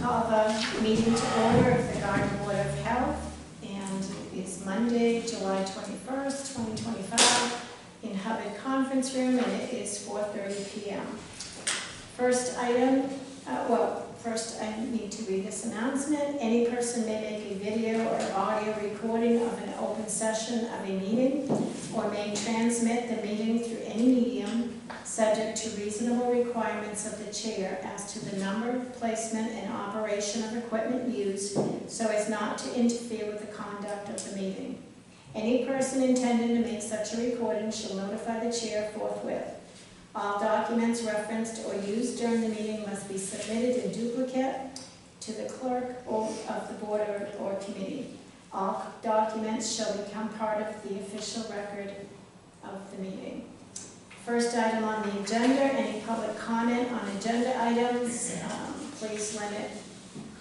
call the meeting to order of the Gardner Board of Health, and it is Monday, July 21st, 2025, in Hubbard Conference Room, and it is 4:30 p.m. First item, first I need to read this announcement. Any person may make a video or audio recording of an open session of a meeting or may transmit the meeting through any medium subject to reasonable requirements of the chair as to the number, placement, and operation of equipment used so as not to interfere with the conduct of the meeting. Any person intending to make such a recording shall notify the chair forthwith. All documents referenced or used during the meeting must be submitted in duplicate to the clerk of the board or committee. All documents shall become part of the official record of the meeting. First item on the agenda, any public comment on agenda items, please limit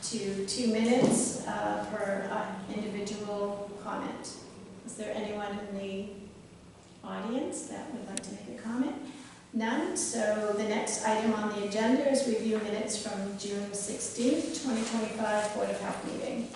to 2 minutes per individual comment. Is there anyone in the audience that would like to make a comment? None. So the next item on the agenda is review minutes from June 16th, 2025 Board of Health meeting.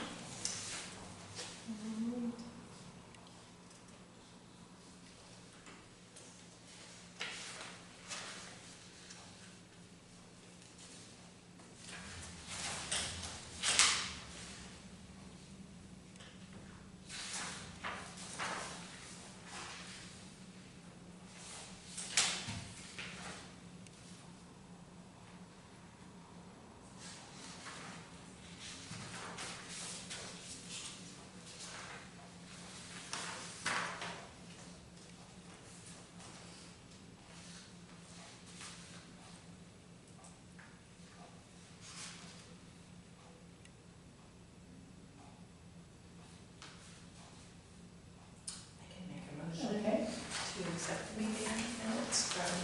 Okay. To accept the meeting minutes from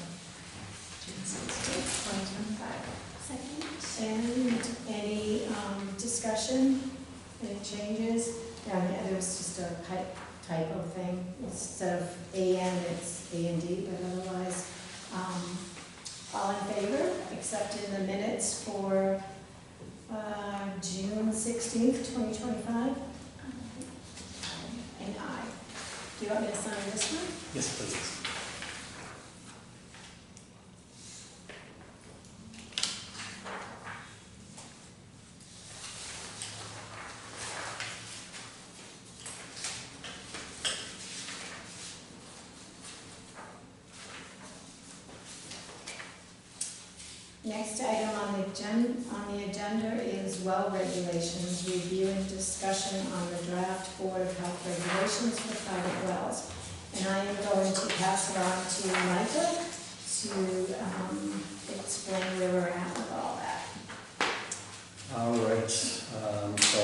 June 16th, 2025. Second. And any discussion, any changes? Yeah, there was just a typo thing. Instead of AM, it's A&D, but otherwise, all in favor, accepting the minutes for June 16th, 2025? And aye. Do you want me to sign this one? Yes, please. Next item on the agenda is well regulations, review and discussion on the draft Board of Health regulations for private wells. And I am going to pass it on to Michael to explain where we're at with all that. All right. So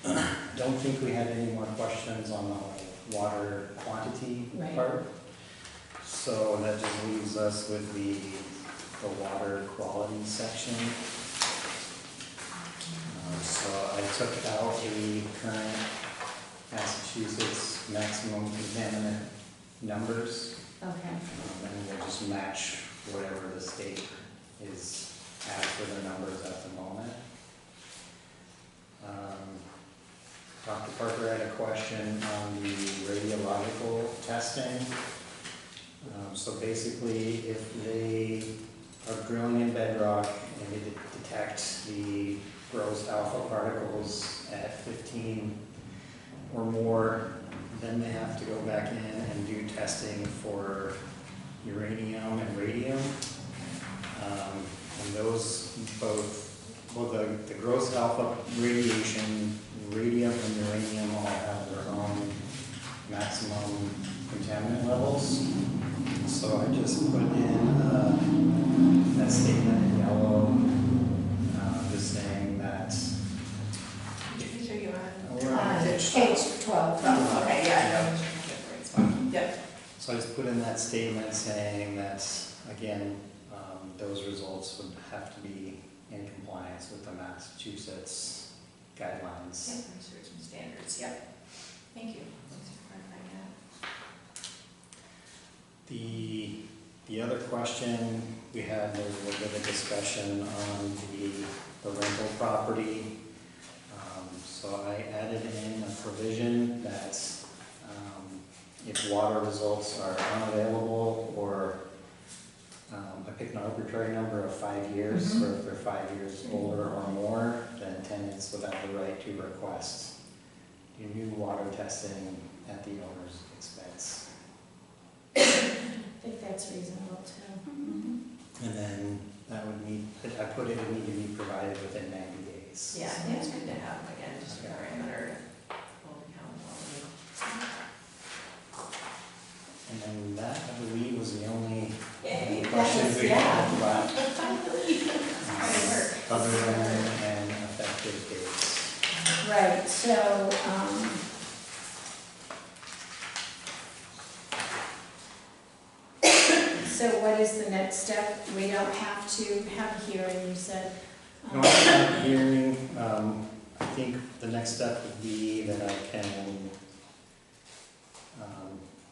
I don't think we had any more questions on the water quantity part. So that just leaves us with the water quality section. So I took out the current Massachusetts maximum contaminant numbers. Okay. And we'll just match whatever the state is at for their numbers at the moment. Dr. Parker had a question on the radiological testing. So basically, if they are drilling in bedrock and they detect the gross alpha particles at 15 or more, then they have to go back in and do testing for uranium and radium. And those both, the gross alpha radiation, radium and uranium all have their own maximum contaminant levels. So I just put in that statement in yellow, just saying that. Which are you on? We're on Page 12. Oh, okay, yeah. Yep. So I just put in that statement saying that, again, those results would have to be in compliance with the Massachusetts guidelines. Yep, research and standards, yep. Thank you. Thanks for clarifying that. The other question we had a little bit of discussion on the rental property. So I added in a provision that if water results are unavailable, or I picked an arbitrary number of 5 years, or if they're 5 years older or more, then tenants would have the right to request new water testing at the owner's expense. I think that's reasonable too. And then that would need, I put it would need to be provided within 90 days. Yeah, I think it's good to have them again, just Okay. for perimeter, hold accountable. And then that, I believe, was the only Yay. questions we yeah. talked about. Good work. Other than an effective date. Right, so, so what is the next step? We don't have to have a hearing, you said. No, I'm not hearing, I think the next step would be that I can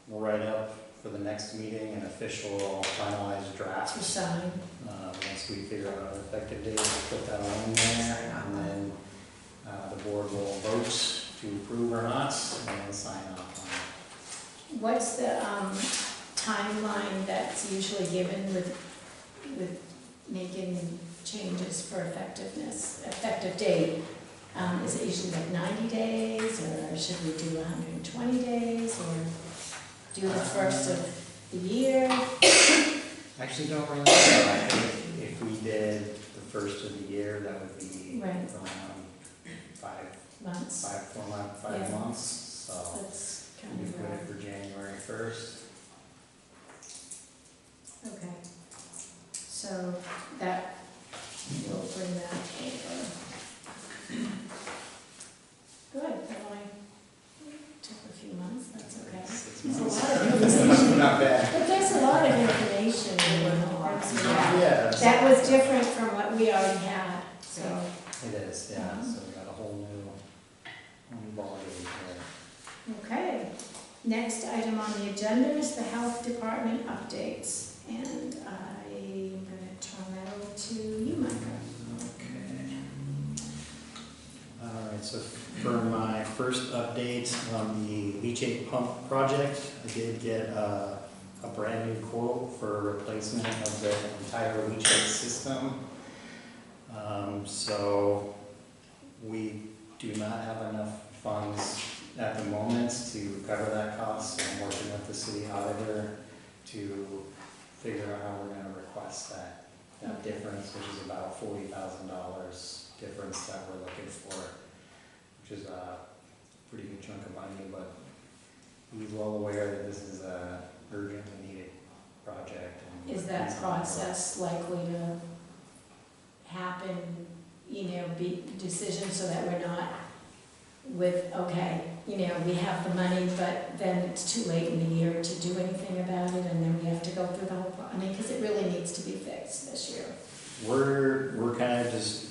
write up for the next meeting an official finalized To draft. sign. Once we figure out an effective date, we'll put that all in there, and then the board will vote to approve or not, and then sign off on What's the timeline that's usually given with making changes for effective date? Is it usually like 90 days, or should we do 120 days, or do the first of the year? it. Actually, don't really know. I think if we did the first of the year, that would be Right. around months? 5 Yeah. months, so That's we kind put it of, for January 1st. okay. So that, we'll bring that over. Good, that only took a few months, that's okay. 6 There's a months. lot of information. Not bad. But there's a lot of information, yeah. Yeah. That was different from what we already had, so. It is, yeah, so we got a whole new ballgame here. Okay, next item on the agenda is the health department updates, and I'm gonna turn that over to you, Micah. Okay. All right, so for my first update on the leachate pump project, I did get a brand new quote for replacement of the entire leachate system. So we do not have enough funds at the moment to cover that cost. So I'm working with the city auditor to figure out how we're gonna request that difference, which is about $40,000 difference that we're looking for, which is a pretty good chunk of money, but he's well aware that this is a urgently needed project. And Is that process likely to happen, be decision so that we're not with, okay, we have the money, but then it's too late in the year to do anything about it, and then we have to go through the whole, because it really needs to be fixed this year. We're kind of just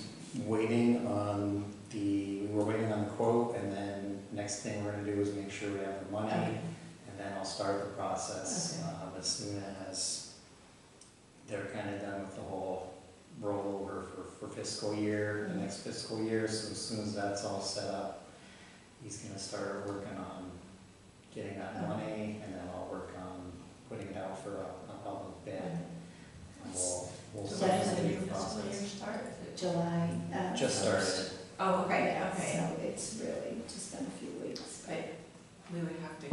waiting on we're waiting on the quote, and then next thing we're gonna do is make sure we have the money, Okay. and then I'll start the process, Okay. as soon as they're kind of done with the whole rollover for fiscal year, the next fiscal year, so as soon as that's all set up, he's gonna start working on getting that Okay. money, and then I'll work on putting it out for a public bid, and we'll So So when that's does a the new new fiscal year process. start? Is it- July. just started. Oh, okay, Yeah, okay. so it's really just been a few weeks. But we would have to,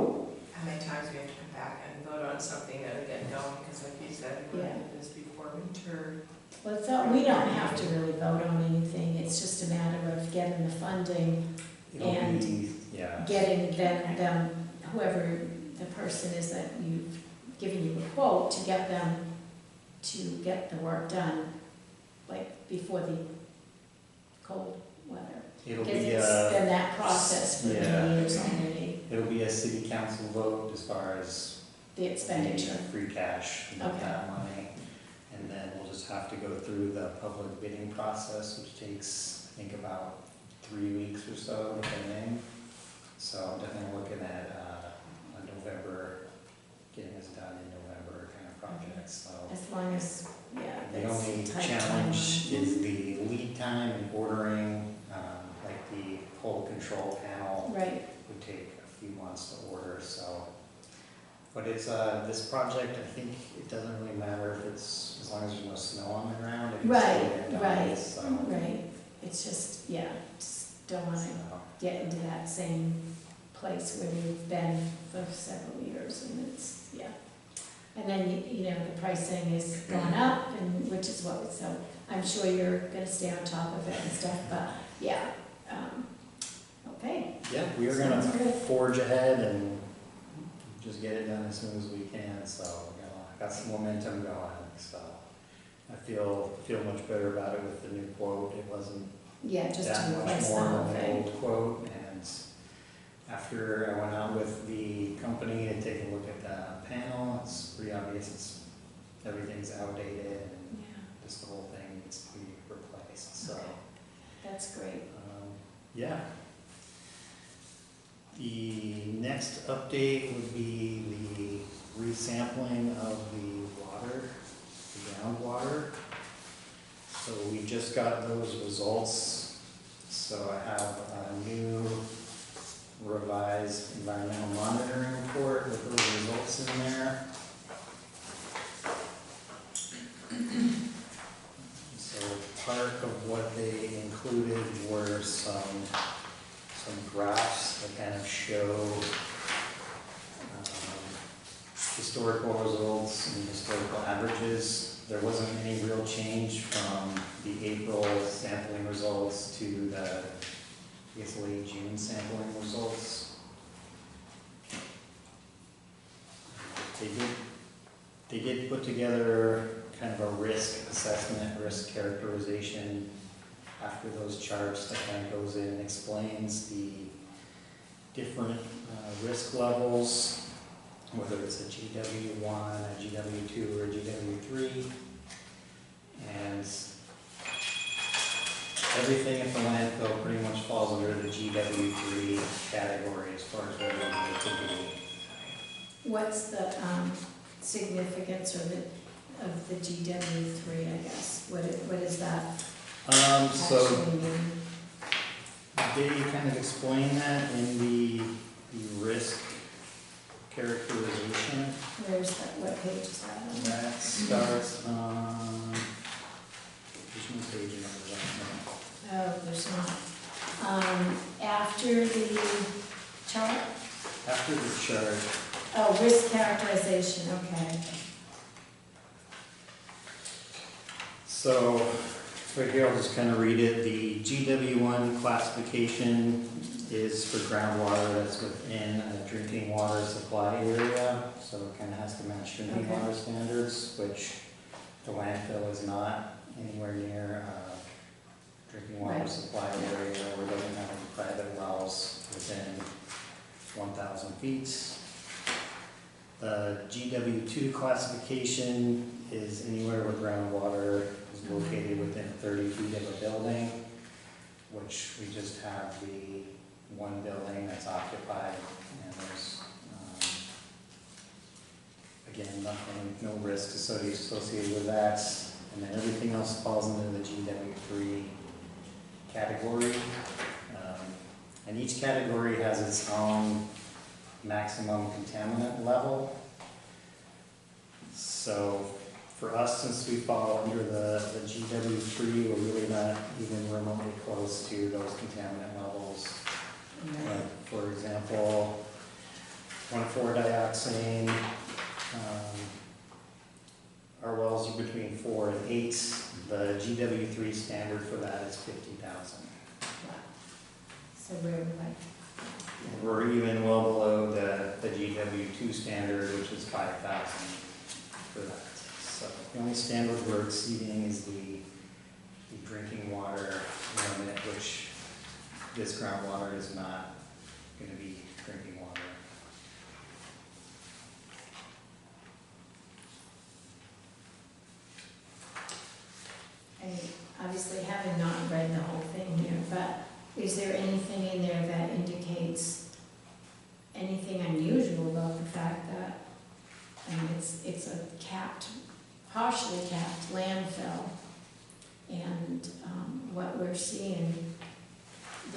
how many times we have to come back and vote on something that would get going, because like you said, we want to do this before winter. Well, we don't have to really vote on anything, it's just a matter of getting the funding, It'll And be, yeah, getting them, whoever the person is that you've given you a quote, to get them to get the work done, like before the cold weather. it'll Because be it's been that process for yeah. many years already, it'll be a city council vote as far as the expenditure. free cash, and Okay. that money. And then we'll just have to go through the public bidding process, which takes, I think, about 3 weeks or so, depending. So I'm definitely looking at a November, getting this done in November kind of project, so. As long as, yeah, The that's only tight challenge timeline. is the lead time in ordering, like the whole control panel Right, would take a few months to order, so. But it's, this project, I think it doesn't really matter if it's, as long as there's no snow on the ground, it can still right, get done, right, so. right. It's just, yeah, just don't wanna so, get into that same place where we've been for several years, and it's, yeah. And then, you know, the pricing is going up, and, which is what, so I'm sure you're gonna stay on top of it and stuff, but, yeah, okay. Yeah, we are gonna Sounds good. forge ahead and just get it done as soon as we can, so, you know, I got some momentum going, so. I feel much better about it with the new quote. It wasn't Yeah, just that to much replace the more whole than the thing. old quote, and after I went out with the company to take a look at the panel, it's pretty obvious everything's outdated and Yeah, just the whole thing needs to be replaced, so. Okay. that's great. Yeah. The next update would be the resampling of the water, the groundwater. So we just got those results, so I have a new revised environmental monitoring report with those results in there. So part of what they included were some graphs that kind of show historical results and historical averages. There wasn't any real change from the April sampling results to the, I guess, late June sampling results. They did put together kind of a risk assessment, risk characterization after those charts that kind of goes in and explains the different risk levels, whether it's a GW1, a GW2, or a GW3. And everything at the landfill pretty much falls under the GW3 category as far as where we need it to be. What's the significance of the GW3, I guess? What is that So actually mean? they kind of explain that in the risk characterization. Where's that, what page is that on? That starts on, there's no page numbers on Oh, there's not. After the chart? there. After the chart, Oh, risk characterization, okay. so right here I'll just kind of read it. The GW1 classification is for groundwater that's within a drinking water supply area, so it kind of has to match drinking Okay. water standards, which the landfill is not anywhere near a drinking water Right. supply area, or doesn't have any private wells within 1,000 feet. The GW2 classification is anywhere where groundwater is located within 30 feet of a building, which we just have the one building that's occupied, and there's, again, nothing, no risk associated with that. And then everything else falls into the GW3 category. And each category has its own maximum contaminant level. So for us, since we fall under the GW3, we're really not even remotely close to those contaminant levels. For example, 1,4-dioxane, our wells are between 4 and 8. The GW3 standard for that is 50,000. So we're like, We're even well below the GW2 standard, which is 5,000 for that. So the only standard we're exceeding is the drinking water limit, which this groundwater is not going to be drinking water. I obviously having not read the whole thing here, but is there anything in there that indicates anything unusual about the fact that, I mean, it's a capped, partially capped landfill. And what we're seeing,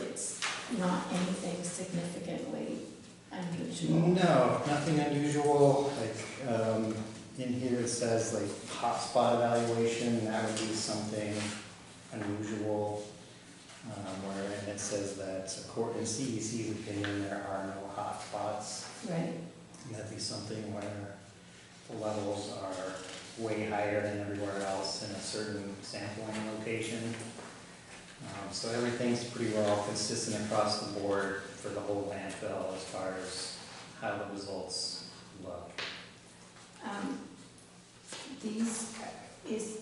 it's not anything significantly unusual. No, nothing unusual, like, in here it says like hotspot evaluation, that would be something unusual. Where, and it says that according to CEC's opinion, there are no hotspots. Right, And that'd be something where the levels are way higher than everywhere else in a certain sampling location. So everything's pretty well consistent across the board for the whole landfill as far as how the results look. is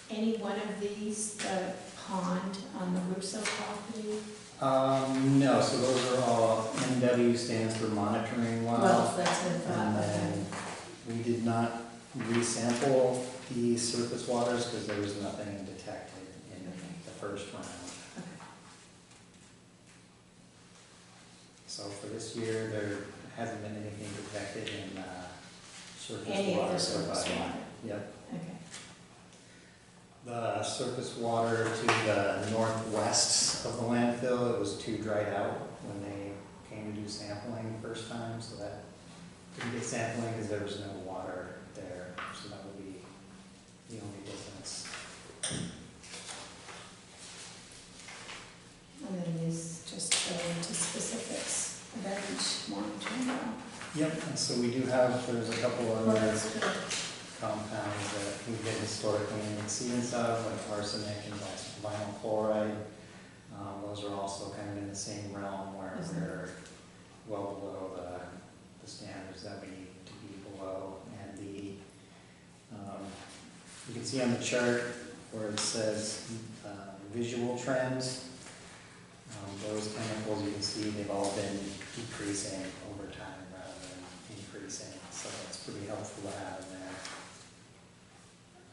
any one of these the pond on the Russo property? No, so those are all, MW stands for monitoring well. Well, that's what I thought, And okay. then we did not resample the surface waters because there was nothing detected in the first round. Okay. So for this year, there hasn't been anything detected in surface water. Any of the so surface far. water? Yep. Okay. The surface water to the northwest of the landfill, it was too dried out when they came to do sampling the first time, so that didn't get sampling because there was no water there, so that would be the only difference. And then these just go into specifics about each monitoring well. Yep, and so we do have, there's a couple Well, other that's good. compounds that we get historically an exceedance of, like arsenic and vinyl chloride. Those are also kind of in the same realm where Mhm. we're well below the standards that we need to be below. And you can see on the chart where it says visual trends, those chemicals you can see they've all been decreasing over time rather than increasing, so that's pretty helpful to have in there.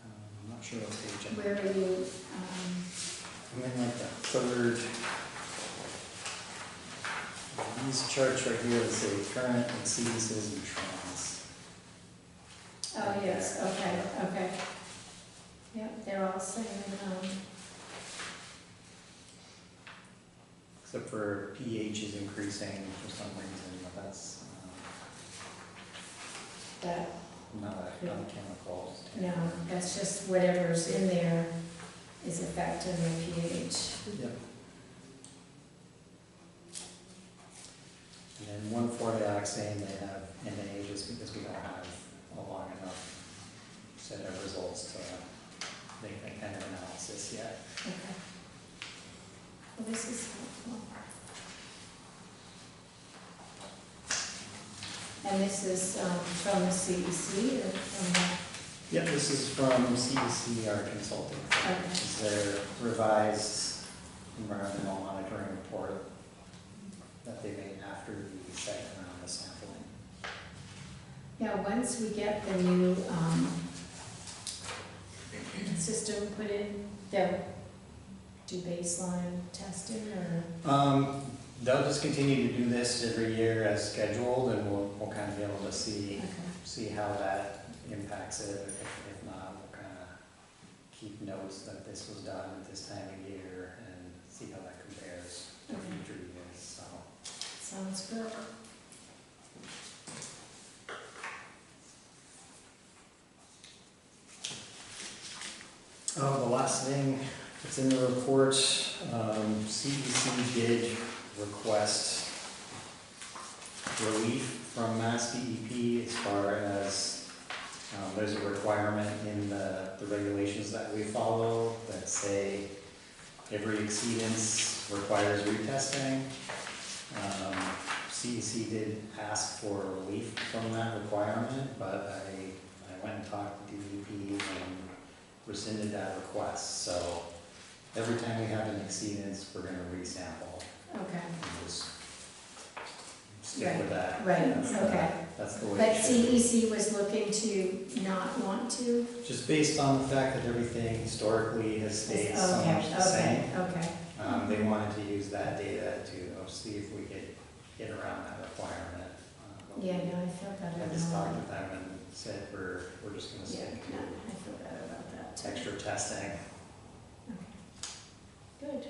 I'm not sure what page I'm Where are you, I'm in like the third. These charts right here that say current exceedances and trends. oh, yes, okay, okay. Yep, they're all saying, Except for pH is increasing for some reason, but that's that, not a chemical. no, that's just whatever's in there is affecting the pH. Yep. And then 1,4-dioxane, they have NA just because we don't have a long enough set of results to make that kind of analysis yet. Okay. Well, this is helpful. And this is from the CEC or from the? Yep, this is from CEC, our consulting. Okay. This is their revised environmental monitoring report that they made after the second round of sampling. Now, once we get the new system put in, they'll do baseline testing or? They'll just continue to do this every year as scheduled, and we'll kind of be able to see how that impacts it. If not, we'll kind of keep notes that this was done at this time of year and see how that compares to future years, so. Sounds good. Oh, the last thing that's in the report, CEC did request relief from Mass DEP as far as there's a requirement in the regulations that we follow that say every exceedance requires retesting. CEC did ask for relief from that requirement, but I went and talked to DEP and rescinded that request. So every time we have an exceedance, we're gonna resample Okay. and just stick with that. Right, That's okay. That's the way But it should be. CEC was looking to not want to? Just based on the fact that everything historically has stayed so much the same. Okay. They wanted to use that data to see if we could get around that requirement. Yeah, no, I felt that. I just talked with them and said we're just gonna Yeah, stick no, I feel better about that to too. extra testing. Good.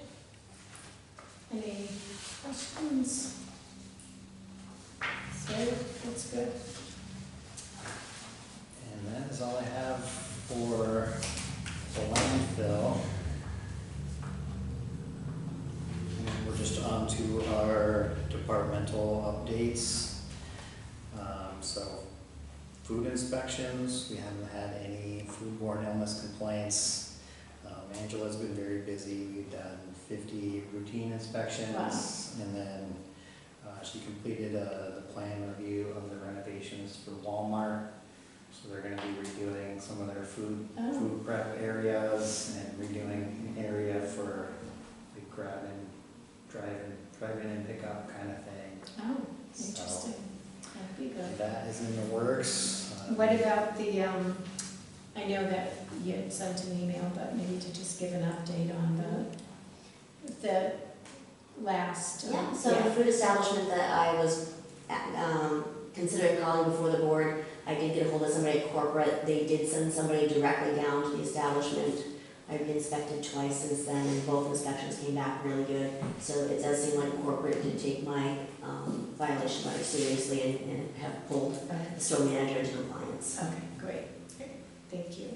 Any questions? So, that's good. And that is all I have for the landfill. And we're just on to our departmental updates. So food inspections, we haven't had any foodborne illness complaints. Angela's been very busy. We've done 50 routine inspections. Wow. And then she completed the plan review of the renovations for Walmart. So they're gonna be redoing some of their food prep areas and redoing an area for like drive in and pick up kind of thing. Oh, So interesting. That'd be good. that is in the works. What about the, I know that you had sent an email, but maybe to just give an update on the last. Yeah, so the food establishment that I was considering calling before the board, I did get a hold of somebody at corporate. They did send somebody directly down to the establishment. I've been inspected twice since then, and both inspections came back really good. So it does seem like corporate did take my violation letter seriously and have pulled the store manager into compliance. Okay, great. Thank you.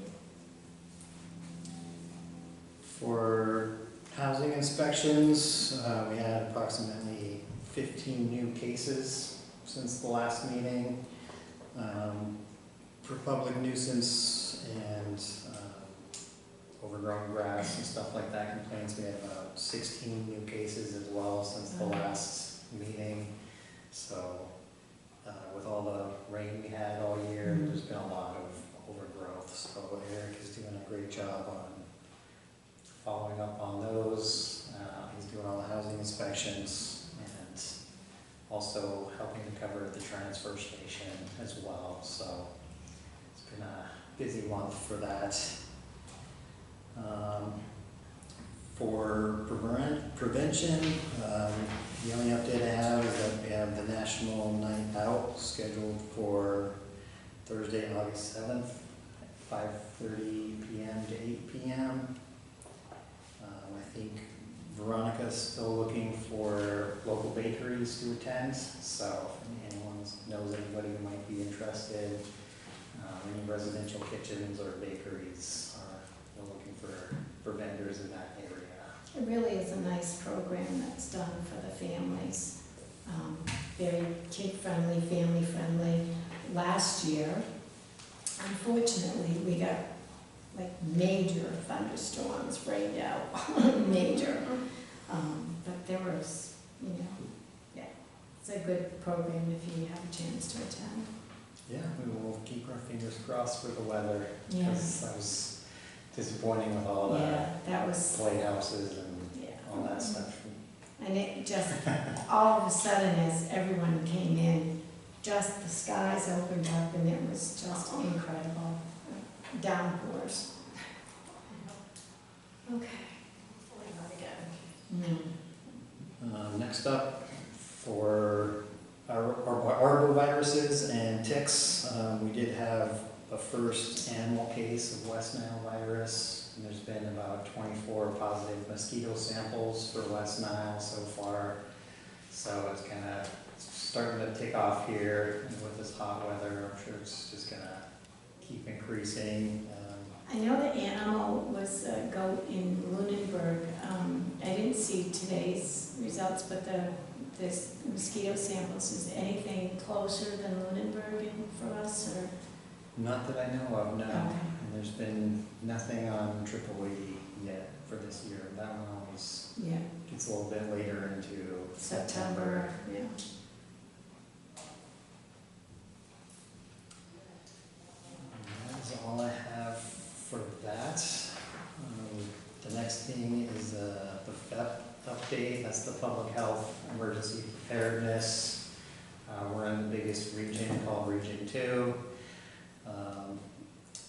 For housing inspections, we had approximately 15 new cases since the last meeting. For public nuisance and overgrown grass and stuff like that complaints, we had about 16 new cases as well since the last meeting. So with all the rain we had all year, there's been a lot of overgrowth. So Eric is doing a great job on following up on those. He's doing all the housing inspections and also helping to cover the transfer station as well. So it's been a busy month for that. For prevention, the only update I have is that we have the National Night Out scheduled for Thursday, August 7th, at 5:30 p.m. to 8 p.m. I think Veronica's still looking for local bakeries to attend, so if anyone knows anybody who might be interested, any residential kitchens or bakeries are looking for vendors in that area. It really is a nice program that's done for the families. Very kid-friendly, family-friendly. Last year, unfortunately, we got like major thunderstorms rained out, major. But there was, yeah, it's a good program if you have a chance to attend. Yeah, we will keep our fingers crossed for the weather, Yeah. because that was disappointing with all the Yeah, that was, playhouses and yeah. all that stuff. And it just, all of a sudden, as everyone came in, just the skies opened up and it was just incredible. Downpours. Okay. Next up, for our arboviruses and ticks, we did have a first animal case of West Nile virus. And there's been about 24 positive mosquito samples for West Nile so far. So it's kind of starting to take off here, and with this hot weather, I'm sure it's just gonna keep increasing. I know the animal was a goat in Lunenburg. I didn't see today's results, but this mosquito samples, is anything closer than Lunenburg for us, or? Not that I know of, no. Okay. And there's been nothing on Triple E yet for this year. That one always Yeah, gets a little bit later into September, yeah. That's all I have for that. The next thing is the PhEP update. That's the public health emergency preparedness. We're in the biggest region called Region 2.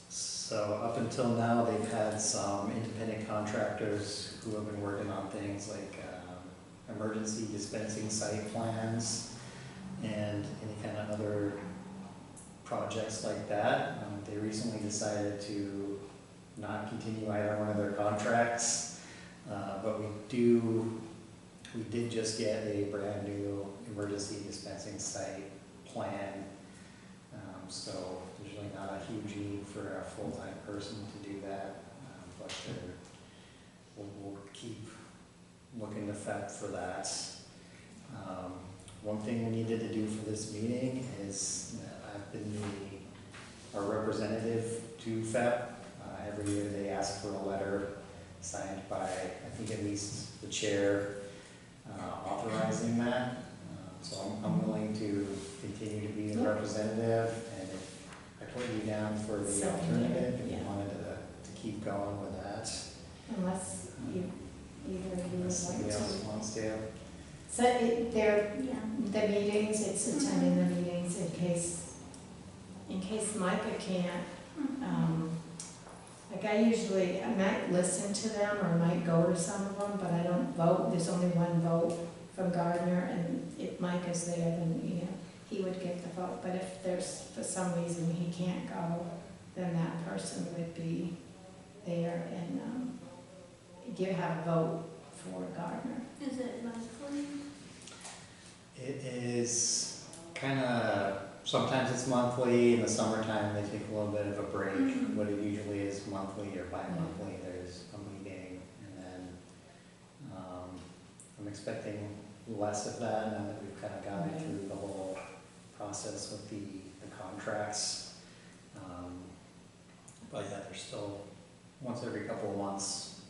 So up until now, they've had some independent contractors who have been working on things like emergency dispensing site plans and any kind of other projects like that. They recently decided to not continue either one of their contracts, but we did just get a brand new emergency dispensing site plan. So there's really not a huge need for a full-time person to do that, but we'll keep looking to FEP for that. One thing we needed to do for this meeting is I've been our representative to FEP. Every year they ask for a letter signed by, I think at least the chair, authorizing that. So I'm willing to continue to be the representative, and if I put you down for the alternative, if you wanted to keep going with that. Unless you, either of you would Unless somebody like else to. wants to. So the meetings, it's attending the meetings in case Micah can't. Like I might listen to them or might go to some of them, but I don't vote. There's only one vote from Gardner, and if Micah's there, then, he would get the vote. But if there's, for some reason, he can't go, then that person would be there and have a vote for Gardner. Is it monthly? It is kind of, sometimes it's monthly. In the summertime, they take a little bit of a break. What it usually is monthly or bi-monthly, there's a meeting. And then I'm expecting less of that now that we've kind of gotten through the whole process with the contracts. But yeah, there's still once every couple of months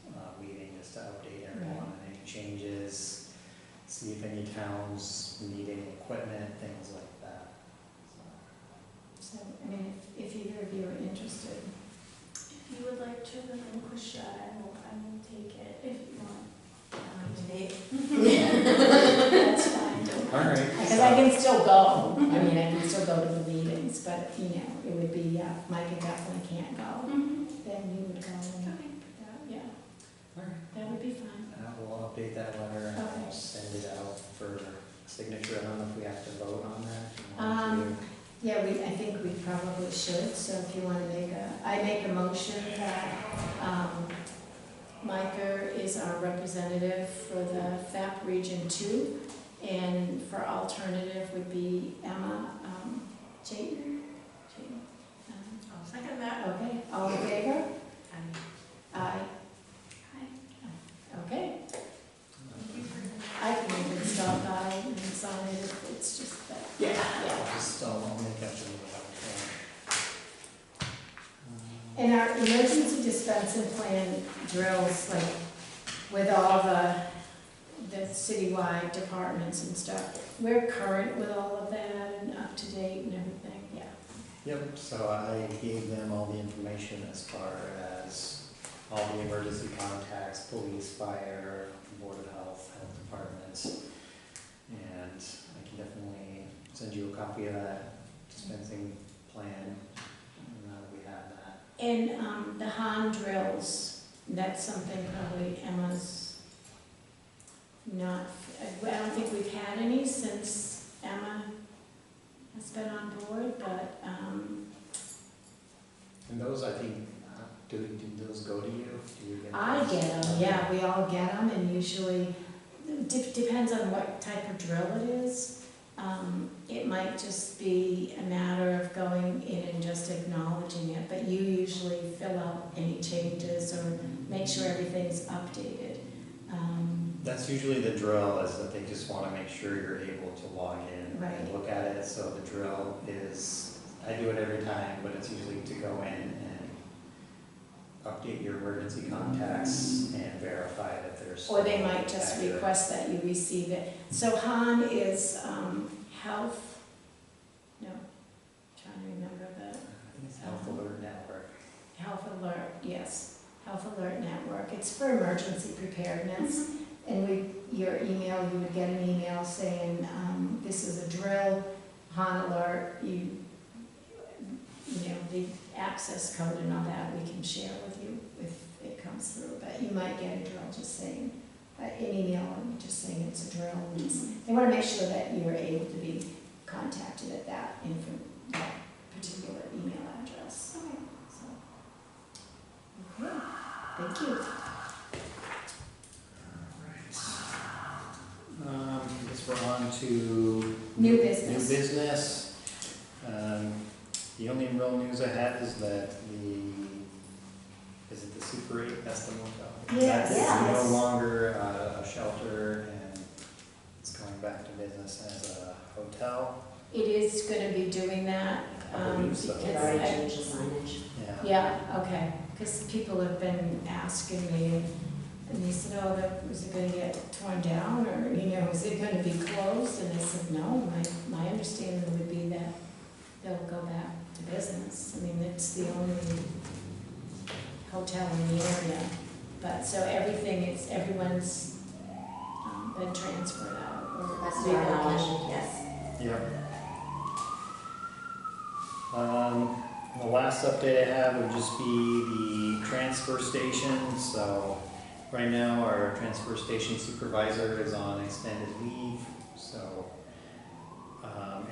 meeting just to update everyone on any changes, see if any towns need any equipment, things like that. So, I mean, if either of you are interested. If you would like to relinquish that, I will take it if you want. That's fine. All right. Because I can still go. I mean, I can still go to the meetings, but, it would be, Micah definitely can't go. Then you would go and, yeah, All right. that would be fine. We'll update that letter and Okay. I'll send it out for signature. I don't know if we have to vote on that. If you want to. Yeah, I think we probably should, so if you want to I make a motion that Micah is our representative for the FAP Region 2, and for alternative would be Emma Chayton. I'll second that. Okay, all in favor? Aye. Okay, Thank you for I can even stop by and sign it if it's just that. Yeah. Yeah. I'll make that to And our emergency dispensing plan drills, like, with all the citywide departments and stuff, we're current with all of that and up to date and everything, yeah. Yep, so I gave them all the information as far as all the emergency contacts, police, fire, board of health, health departments. And I can definitely send you a copy of that dispensing plan, now that we have that. And the Han drills, that's something probably Emma's not, I don't think we've had any since Emma has been on board, but, And those, I think, do those go to you? Do you get I those? get them, yeah, we all get them, and usually, depends on what type of drill it is. It might just be a matter of going in and just acknowledging it, but you usually fill out any changes or make sure everything's updated. That's usually the drill, is that they just want to make sure you're able to log in Right. and look at it. So the drill is, I do it every time, but it's usually to go in and update your emergency contacts and verify that there's. Or they might just accurate. request that you receive it. So Han is health, no, trying to remember I think it's Health Alert Network. Health Alert, yes, Health Alert Network. It's for emergency preparedness. And your email, you would get an email saying, this is a drill, Han Alert, the access code and all that we can share with you if it comes through. But you might get a drill just saying, an email and just saying it's a drill. And they want to make sure that you're able to be contacted at that particular email address. Okay. So, okay, thank you. I guess we're on to New business. New business. The only real news I have is that is it the Super 8 Festival? Yes. That is Yes. no longer a shelter, and it's going back to business as a hotel. It is gonna be doing that, I believe so. because They've already changed the signage. yeah, okay, because people have been asking me, and they said, oh, is it gonna get torn down, or, is it gonna be closed? And I said, no, my understanding would be that they'll go back to business. I mean, it's the only hotel in the area, but, so everyone's been transferred out, or That's to our knowledge, relocated. yes. Yep. The last update I have would just be the transfer station. So right now our transfer station supervisor is on extended leave. So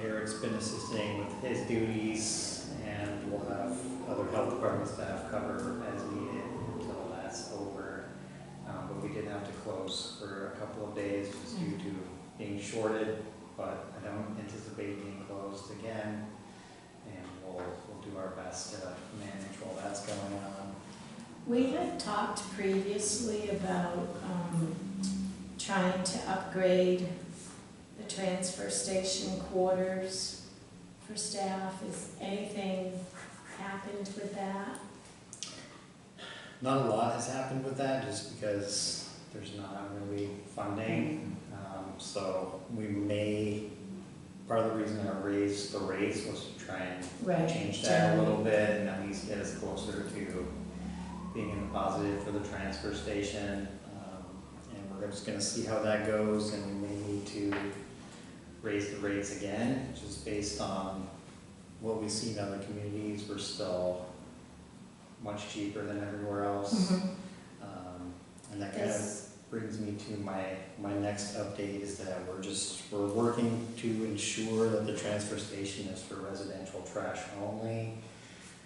Eric's been assisting with his duties, and we'll have other health department staff cover as needed until that's over. But we did have to close for a couple of days just due to being shorted, but I don't anticipate being closed again. And we'll do our best to manage while that's going on. We had talked previously about trying to upgrade the transfer station quarters for staff. Has anything happened with that? Not a lot has happened with that, just because there's not really funding. So we may, part of the reason I raised the rates was to try and Right. change that a little bit and at least get us closer to being in the positive for the transfer station. And we're just gonna see how that goes, and we may need to raise the rates again, just based on what we see in other communities. We're still much cheaper than everywhere else. And that kind of brings me to my next update, is that we're working to ensure that the transfer station is for residential trash only.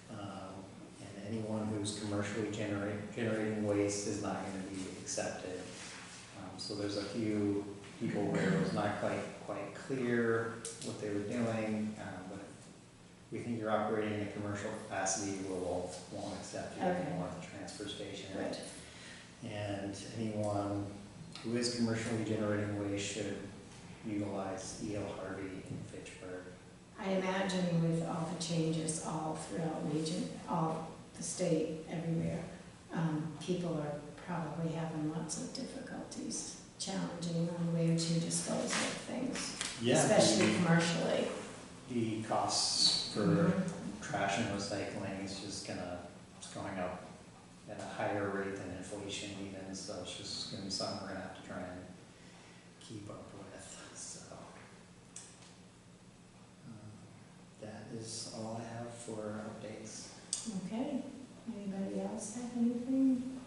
And anyone who's commercially generating waste is not gonna be accepted. So there's a few people where it was not quite clear what they were doing, but if we think you're operating in a commercial capacity, we won't accept you anymore at the transfer station. Right. And anyone who is commercially generating waste should utilize E.L. Harvey in Fitchburg. I imagine with all the changes all throughout region, all the state, everywhere, people are probably having lots of difficulties challenging on where to dispose of things, especially commercially. The costs for trash and recycling is just it's going up at a higher rate than inflation even, so it's just gonna be something we're gonna have to try and keep up with, so. That is all I have for updates. Okay, anybody else have anything?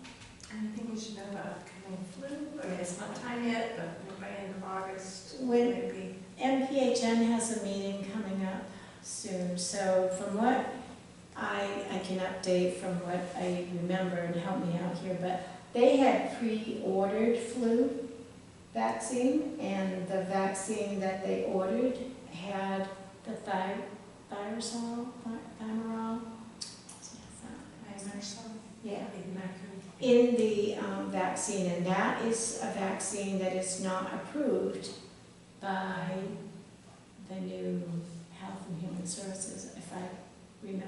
Anything we should know about upcoming flu? I mean, it's not time yet, but by end of August, When- maybe. MPHN has a meeting coming up soon, so from what I can update from what I remember, and help me out here, but they had pre-ordered flu vaccine, and the vaccine that they ordered had the thimerosal. Yeah. In the vaccine, and that is a vaccine that is not approved by the new Health and Human Services, if I'm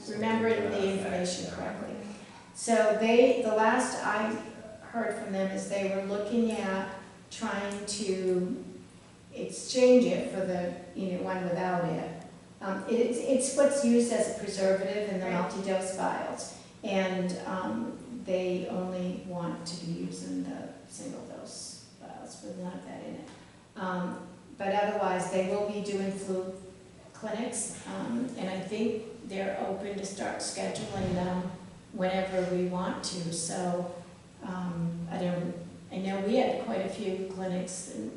remembering the information correctly. So the last I heard from them is they were looking at trying to exchange it for the, one without it. It's what's used as a preservative in the multi-dose vials, and they only want to be using the single-dose vials with none of that in it. But otherwise, they will be doing flu clinics, and I think they're open to start scheduling them whenever we want to. So I know we had quite a few clinics, and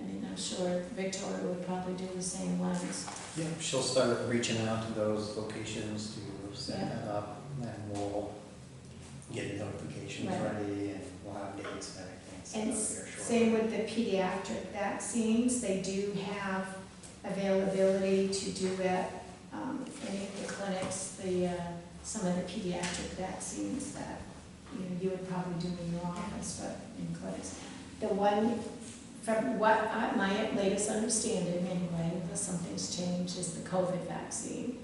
And I'm sure Victoria would probably do the same ones. Yeah, she'll start reaching out to those locations to set Yeah. that up, and we'll get notifications Right. ready, and we'll have dates and everything set And up here shortly. same with the pediatric vaccines, they do have availability to do at any of the clinics, some of the pediatric vaccines that, you would probably do in your office, but in clinics. The one, from what my latest understanding anyway, unless something's changed, is the COVID vaccine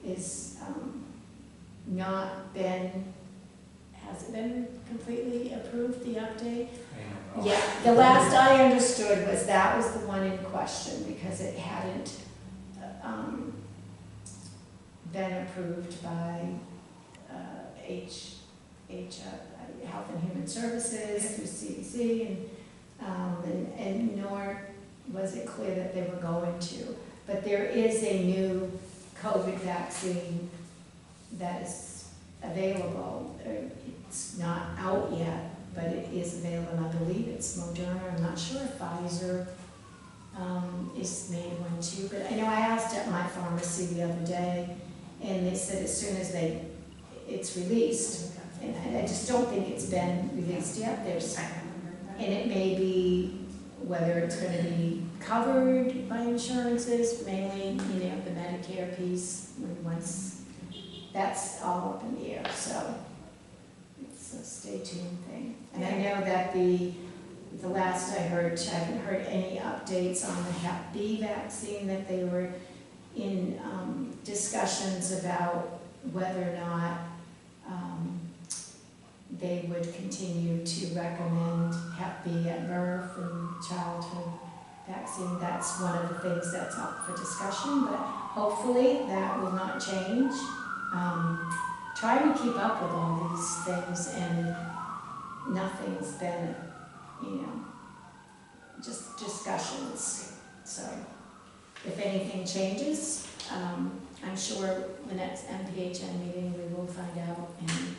is not been, has it been completely approved, the update? I don't know. Yeah, the last I understood was that was the one in question, because it hadn't been approved by Health and Human Services through CDC, and nor was it clear that they were going to. But there is a new COVID vaccine that is available. It's not out yet, but it is available, and I believe it's Moderna. I'm not sure if Pfizer is made one too, but I know I asked at my pharmacy the other day, and they said as soon as it's released, and I just don't think it's been released yet. And it may be whether it's going to be covered by insurances, mainly, the Medicare piece, once that's all up in the air, so it's a stay tuned thing. And I know that the last I heard, I haven't heard any updates on the Hep B vaccine, that they were in discussions about whether or not they would continue to recommend Hep B at birth and childhood vaccine. That's one of the things that's up for discussion, but hopefully that will not change. Trying to keep up with all these things, and nothing's been, just discussions. So if anything changes, I'm sure the next MPHN meeting we will find out, and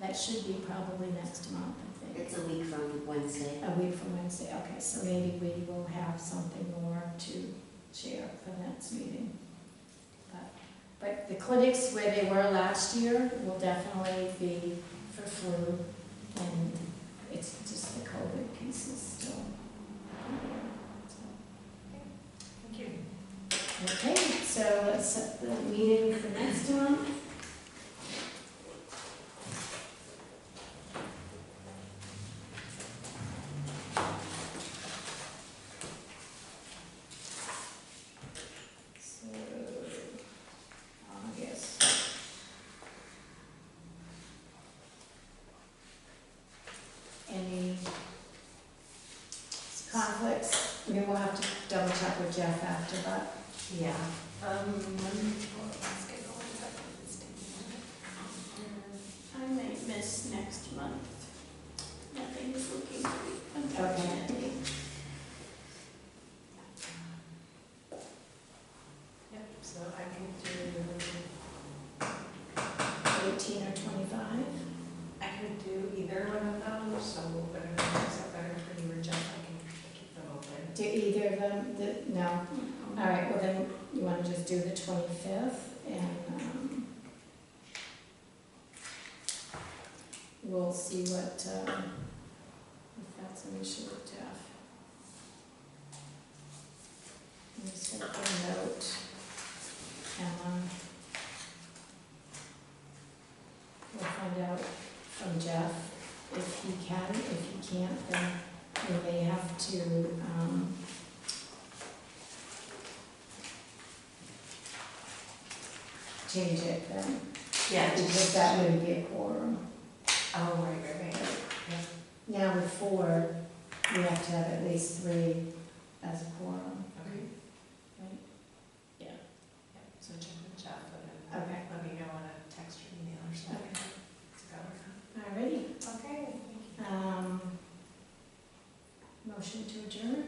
that should be probably next month, I think. It's a week from Wednesday. A week from Wednesday, okay, so maybe we will have something more to share for the next meeting. But the clinics where they were last year will definitely be for flu, and it's just the COVID piece is still. Thank you. Okay, so let's set the meeting for next month. So, August. Any conflicts? We will have to double check with Jeff after, but Yeah. Let's get going. I might miss next month. Nothing is looking great, unfortunately. Yep, so I can do, 18 or 25. I can do either one of those, so whatever works out better for you or Jeff, I can keep them open. Do either of them, no? All right, well then, you want to just do the 25th, and we'll see what, if that's an issue with Jeff. I'm just going to put a note. We'll find out from Jeff if he can. If he can't, then we may have to, change it then, Yeah, because that would be a quorum. Oh, right. Yeah. Now with 4, we have to have at least 3 as a quorum. Okay. Right. Yeah. Yeah, so check with Jeff, and then Okay. let me know on a text or email or something. So, Alrighty. okay, thank you. Motion to adjourn?